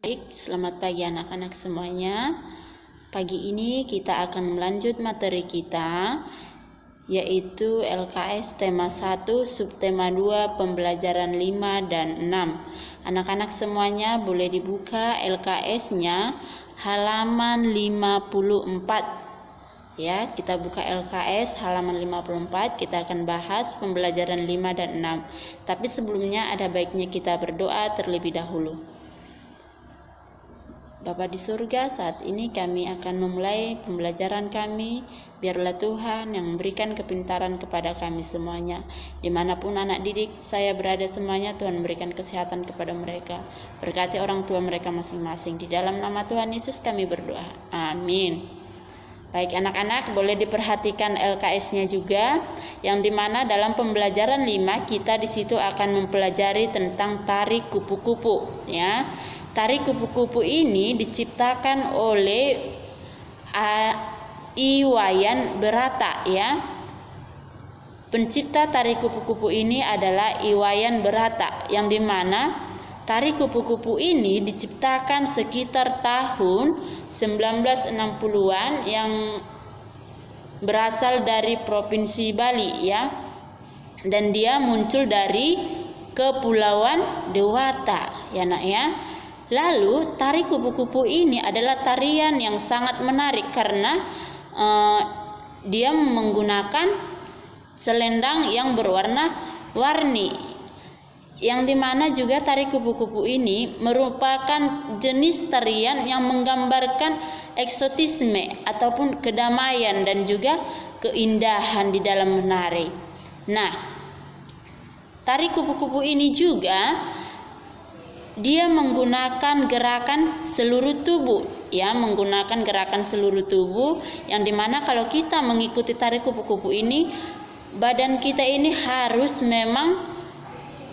Baik, selamat pagi anak-anak semuanya. Pagi ini kita akan melanjut materi kita, yaitu LKS tema 1, subtema 2, pembelajaran 5 dan 6. Anak-anak semuanya boleh dibuka LKS-nya halaman 54. Ya, kita buka LKS halaman 54, kita akan bahas pembelajaran 5 dan 6. Tapi sebelumnya ada baiknya kita berdoa terlebih dahulu. Bapa di surga, saat ini kami akan memulai pembelajaran kami. Biarlah Tuhan yang memberikan kepintaran kepada kami semuanya. Dimanapun anak didik saya berada semuanya, Tuhan memberikan kesehatan kepada mereka. Berkati orang tua mereka masing-masing. Di dalam nama Tuhan Yesus kami berdoa. Amin. Baik anak-anak, boleh diperhatikan LKS-nya juga, yang dimana dalam pembelajaran 5 kita di situ akan mempelajari tentang tari kupu-kupu. Ya. Tari kupu-kupu ini diciptakan oleh Iwayan Berata, ya. Pencipta tari kupu-kupu ini adalah Iwayan Berata, yang dimana tari kupu-kupu ini diciptakan sekitar tahun 1960-an, yang berasal dari Provinsi Bali, ya. Dan dia muncul dari Kepulauan Dewata, ya nak ya. Lalu tari kupu-kupu ini adalah tarian yang sangat menarik karena dia menggunakan selendang yang berwarna-warni, yang dimana juga tari kupu-kupu ini merupakan jenis tarian yang menggambarkan eksotisme ataupun kedamaian dan juga keindahan di dalam menari. Nah, tari kupu-kupu ini juga dia menggunakan gerakan seluruh tubuh, ya, menggunakan gerakan seluruh tubuh, yang dimana kalau kita mengikuti tari kupu-kupu ini, badan kita ini harus memang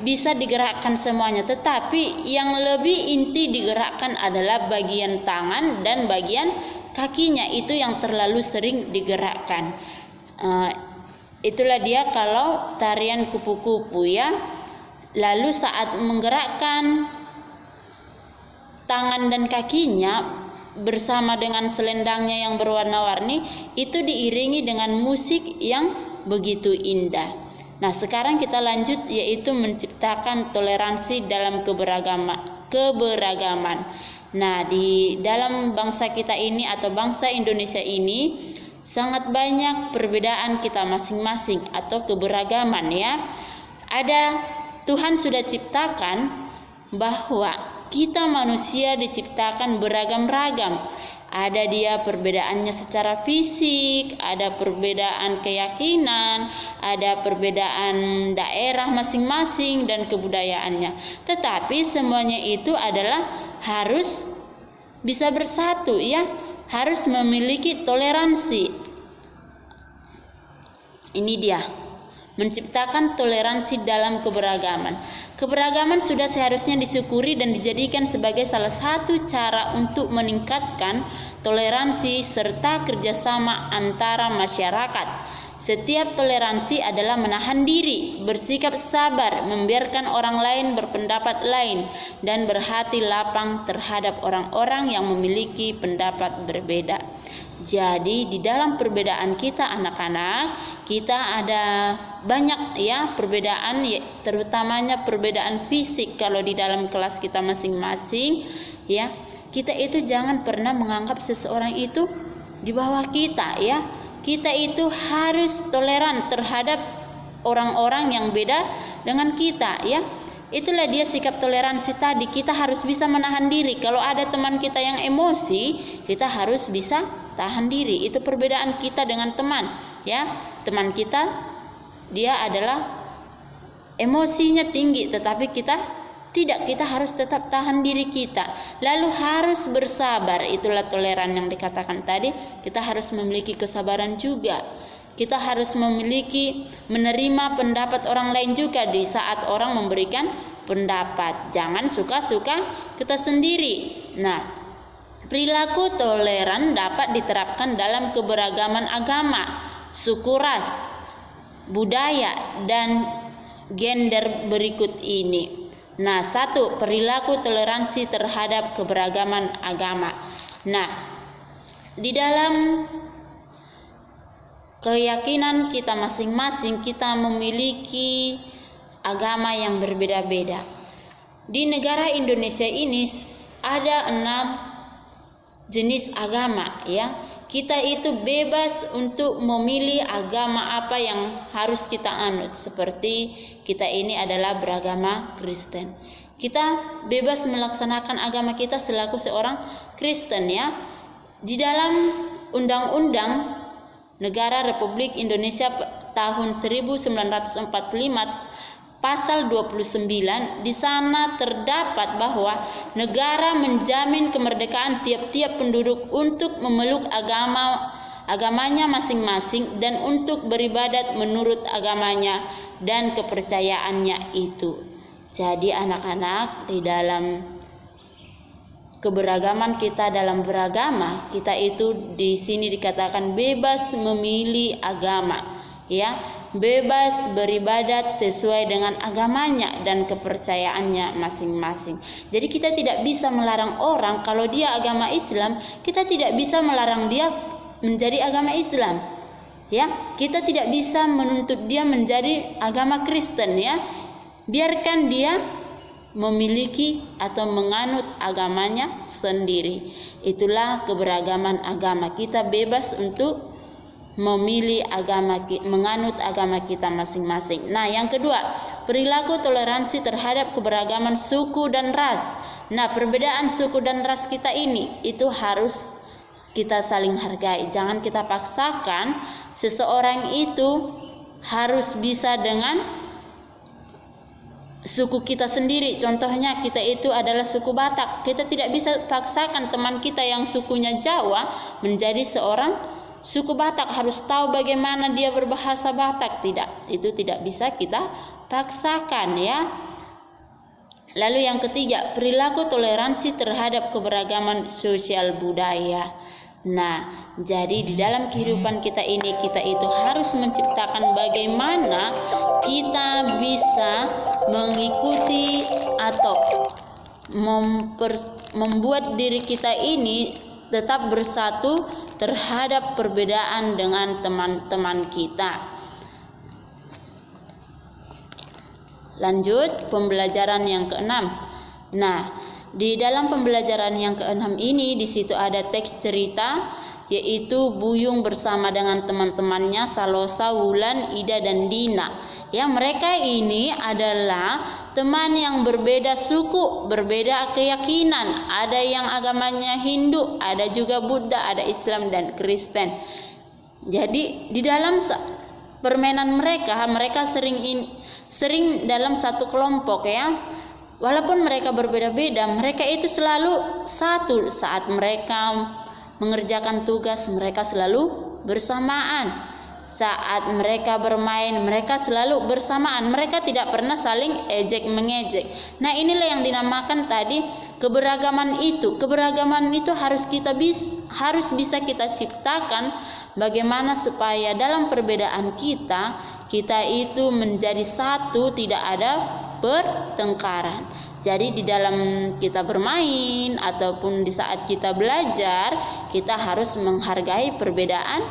bisa digerakkan semuanya, tetapi yang lebih inti digerakkan adalah bagian tangan dan bagian kakinya, itu yang terlalu sering digerakkan. Itulah dia kalau tarian kupu-kupu, ya. Lalu saat menggerakkan tangan dan kakinya bersama dengan selendangnya yang berwarna-warni, itu diiringi dengan musik yang begitu indah. Nah, sekarang kita lanjut, yaitu menciptakan toleransi dalam keberagaman. Nah, di dalam bangsa kita ini atau bangsa Indonesia ini sangat banyak perbedaan kita masing-masing atau keberagaman, ya. Tuhan sudah ciptakan bahwa kita manusia diciptakan beragam-ragam. Ada dia perbedaannya secara fisik, ada perbedaan keyakinan, ada perbedaan daerah masing-masing dan kebudayaannya. Tetapi semuanya itu adalah harus bisa bersatu, ya. Harus memiliki toleransi. Ini dia, menciptakan toleransi dalam keberagaman. Keberagaman sudah seharusnya disyukuri dan dijadikan sebagai salah satu cara untuk meningkatkan toleransi serta kerjasama antara masyarakat. Setiap toleransi adalah menahan diri, bersikap sabar, membiarkan orang lain berpendapat lain, dan berhati lapang terhadap orang-orang yang memiliki pendapat berbeda. Jadi di dalam perbedaan kita anak-anak, kita ada banyak, ya, perbedaan, terutamanya perbedaan fisik. Kalau di dalam kelas kita masing-masing, ya, kita itu jangan pernah menganggap seseorang itu di bawah kita, ya. Kita itu harus toleran terhadap orang-orang yang beda dengan kita, ya. Itulah dia sikap toleransi tadi. Kita harus bisa menahan diri. Kalau ada teman kita yang emosi, kita harus bisa tahan diri. Itu perbedaan kita dengan teman, ya. Teman kita dia adalah emosinya tinggi, tetapi kita tidak. Kita harus tetap tahan diri kita. Lalu harus bersabar. Itulah toleran yang dikatakan tadi. Kita harus memiliki kesabaran juga. Kita harus menerima pendapat orang lain juga di saat orang memberikan pendapat. Jangan suka-suka kita sendiri. Nah, perilaku toleran dapat diterapkan dalam keberagaman agama, suku, ras, budaya, dan gender berikut ini. Nah, 1, perilaku toleransi terhadap keberagaman agama. Nah, di dalam keyakinan kita masing-masing, kita memiliki agama yang berbeda-beda. Di negara Indonesia ini ada 6 jenis agama, ya. Kita itu bebas untuk memilih agama apa yang harus kita anut. Seperti kita ini adalah beragama Kristen. Kita bebas melaksanakan agama kita selaku seorang Kristen, ya. Di dalam Undang-Undang Negara Republik Indonesia tahun 1945 pasal 29, di sana terdapat bahwa negara menjamin kemerdekaan tiap-tiap penduduk untuk memeluk agamanya masing-masing dan untuk beribadat menurut agamanya dan kepercayaannya itu. Jadi anak-anak, di dalam keberagaman kita dalam beragama, kita itu di sini dikatakan bebas memilih agama, ya, bebas beribadat sesuai dengan agamanya dan kepercayaannya masing-masing. Jadi kita tidak bisa melarang orang kalau dia agama Islam, kita tidak bisa melarang dia menjadi agama Islam, ya. Kita tidak bisa menuntut dia menjadi agama Kristen, ya. Biarkan dia memiliki atau menganut agamanya sendiri. Itulah keberagaman agama. Kita bebas untuk memilih agama, menganut agama kita masing-masing. Nah, yang kedua, perilaku toleransi terhadap keberagaman suku dan ras. Nah, perbedaan suku dan ras kita ini itu harus kita saling hargai. Jangan kita paksakan seseorang itu harus bisa dengan suku kita sendiri. Contohnya kita itu adalah suku Batak. Kita tidak bisa paksakan teman kita yang sukunya Jawa menjadi seorang suku Batak, harus tahu bagaimana dia berbahasa Batak. Tidak, itu tidak bisa kita paksakan, ya. Lalu yang ketiga, perilaku toleransi terhadap keberagaman sosial budaya. Nah, jadi di dalam kehidupan kita ini, kita itu harus menciptakan bagaimana kita bisa mengikuti atau membuat diri kita ini tetap bersatu terhadap perbedaan dengan teman-teman kita. Lanjut pembelajaran yang keenam. Nah, di dalam pembelajaran yang keenam ini, di situ ada teks cerita, yaitu Buyung bersama dengan teman-temannya Salosa, Wulan, Ida, dan Dina. Ya, mereka ini adalah teman yang berbeda suku, berbeda keyakinan. Ada yang agamanya Hindu, ada juga Buddha, ada Islam dan Kristen. Jadi di dalam permainan mereka sering dalam satu kelompok, ya. Walaupun mereka berbeda-beda, mereka itu selalu satu. Saat mereka mengerjakan tugas, mereka selalu bersamaan. Saat mereka bermain, mereka selalu bersamaan. Mereka tidak pernah saling ejek mengejek. Nah, inilah yang dinamakan tadi keberagaman itu. Keberagaman itu harus bisa kita ciptakan. Bagaimana supaya dalam perbedaan kita itu menjadi satu, tidak ada pertengkaran. Jadi di dalam kita bermain ataupun di saat kita belajar, kita harus menghargai perbedaan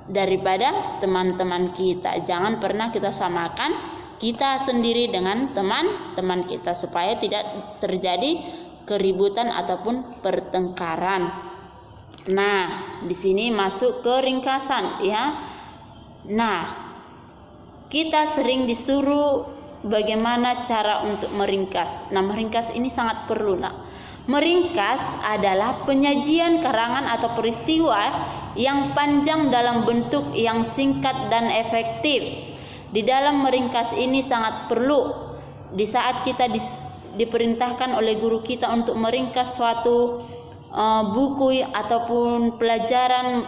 daripada teman-teman kita. Jangan pernah kita samakan kita sendiri dengan teman-teman kita supaya tidak terjadi keributan ataupun pertengkaran. Nah, di sini masuk ke ringkasan, ya. Nah, kita sering disuruh bagaimana cara untuk meringkas. Nah, meringkas ini sangat perlu. Nah, meringkas adalah penyajian karangan atau peristiwa yang panjang dalam bentuk yang singkat dan efektif. Di dalam meringkas ini sangat perlu. Di saat kita diperintahkan oleh guru kita untuk meringkas suatu buku ataupun pelajaran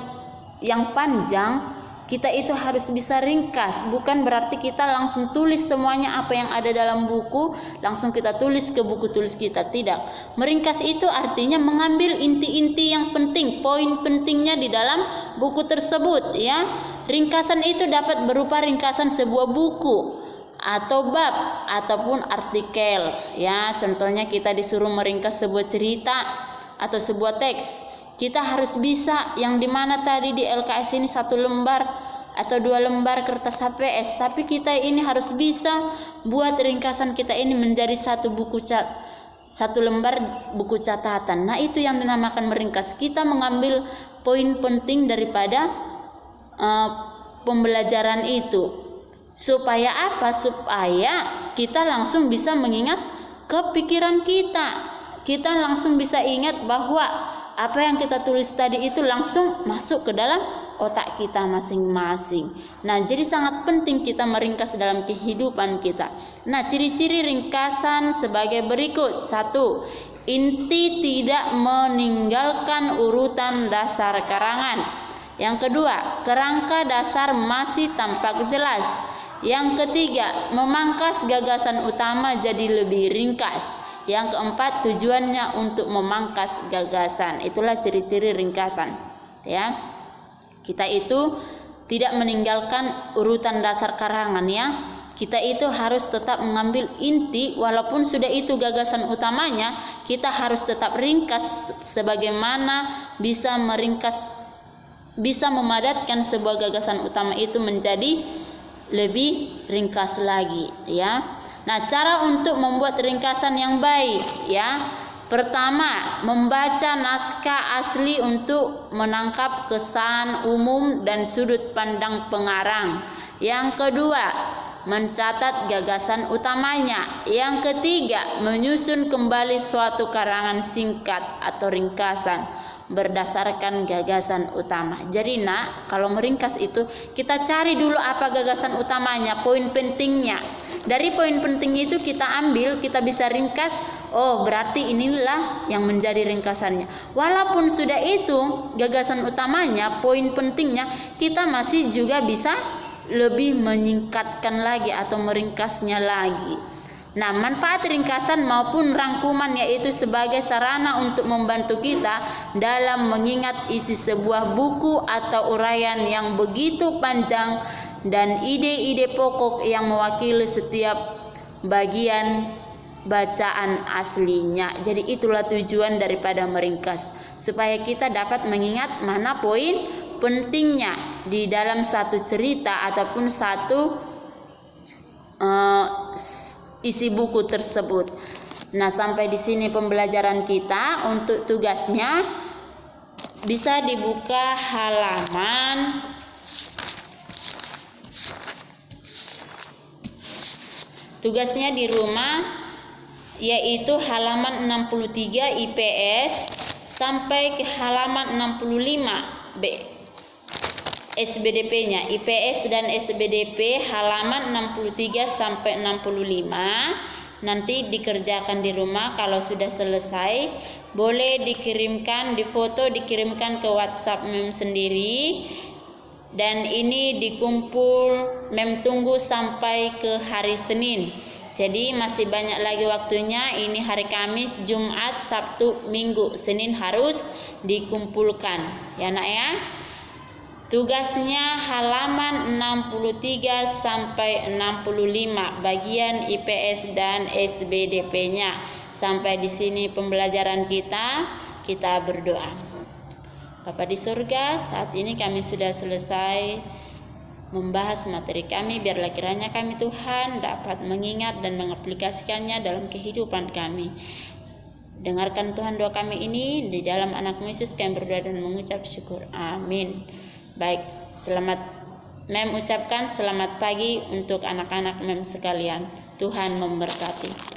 yang panjang, kita itu harus bisa ringkas. Bukan berarti kita langsung tulis semuanya apa yang ada dalam buku, langsung kita tulis ke buku tulis kita. Tidak. Meringkas itu artinya mengambil inti-inti yang penting, poin pentingnya di dalam buku tersebut, ya. Ringkasan itu dapat berupa ringkasan sebuah buku atau bab ataupun artikel. Ya, contohnya kita disuruh meringkas sebuah cerita atau sebuah teks. Kita harus bisa yang dimana tadi di LKS ini 1 lembar atau 2 lembar kertas HPS, tapi kita ini harus bisa buat ringkasan kita ini menjadi 1 lembar buku catatan. Nah, itu yang dinamakan meringkas. Kita mengambil poin penting daripada pembelajaran itu. Supaya apa? Supaya kita langsung bisa mengingat ke pikiran kita. Kita langsung bisa ingat bahwa apa yang kita tulis tadi itu langsung masuk ke dalam otak kita masing-masing. Nah, jadi sangat penting kita meringkas dalam kehidupan kita. Nah, ciri-ciri ringkasan sebagai berikut. 1. Inti tidak meninggalkan urutan dasar karangan. Yang kedua, kerangka dasar masih tampak jelas. Yang ketiga, memangkas gagasan utama jadi lebih ringkas. Yang keempat, tujuannya untuk memangkas gagasan. Itulah ciri-ciri ringkasan. Ya, kita itu tidak meninggalkan urutan dasar karangan, ya. Kita itu harus tetap mengambil inti, walaupun sudah itu gagasan utamanya, kita harus tetap ringkas sebagaimana bisa memadatkan sebuah gagasan utama itu menjadi lebih ringkas lagi, ya. Nah, cara untuk membuat ringkasan yang baik, ya. Pertama, membaca naskah asli untuk menangkap kesan umum dan sudut pandang pengarang. Yang kedua, mencatat gagasan utamanya. Yang ketiga, menyusun kembali suatu karangan singkat atau ringkasan berdasarkan gagasan utama. Jadi, kalau meringkas itu kita cari dulu apa gagasan utamanya, poin pentingnya. Dari poin penting itu kita ambil, kita bisa ringkas. Oh, berarti inilah yang menjadi ringkasannya. Walaupun sudah itu gagasan utamanya, poin pentingnya, kita masih juga bisa lebih menyingkatkan lagi atau meringkasnya lagi. Nah, manfaat ringkasan maupun rangkuman yaitu sebagai sarana untuk membantu kita dalam mengingat isi sebuah buku atau uraian yang begitu panjang dan ide-ide pokok yang mewakili setiap bagian bacaan aslinya. Jadi itulah tujuan daripada meringkas, supaya kita dapat mengingat mana poin pentingnya di dalam satu cerita ataupun satu isi buku tersebut. Nah, sampai di sini pembelajaran kita. Untuk tugasnya bisa dibuka halaman tugasnya di rumah, yaitu halaman 63 IPS sampai ke halaman 65 SBDP-nya. IPS dan SBDP halaman 63 sampai 65 nanti dikerjakan di rumah. Kalau sudah selesai boleh dikirimkan, difoto, dikirimkan ke WhatsApp Mem sendiri. Dan ini dikumpul Mem tunggu sampai ke hari Senin. Jadi masih banyak lagi waktunya. Ini hari Kamis, Jumat, Sabtu, Minggu, Senin harus dikumpulkan. Ya, Nak, ya. Tugasnya halaman 63 sampai 65 bagian IPS dan SBDP-nya. Sampai di sini pembelajaran kita. Kita berdoa. Bapa di surga, saat ini kami sudah selesai membahas materi kami. Biarlah kiranya kami Tuhan dapat mengingat dan mengaplikasikannya dalam kehidupan kami. Dengarkan Tuhan doa kami ini, di dalam anak-Mu Yesus kami berdoa dan mengucap syukur. Amin. Baik, selamat Mem ucapkan selamat pagi untuk anak-anak Mem sekalian. Tuhan memberkati.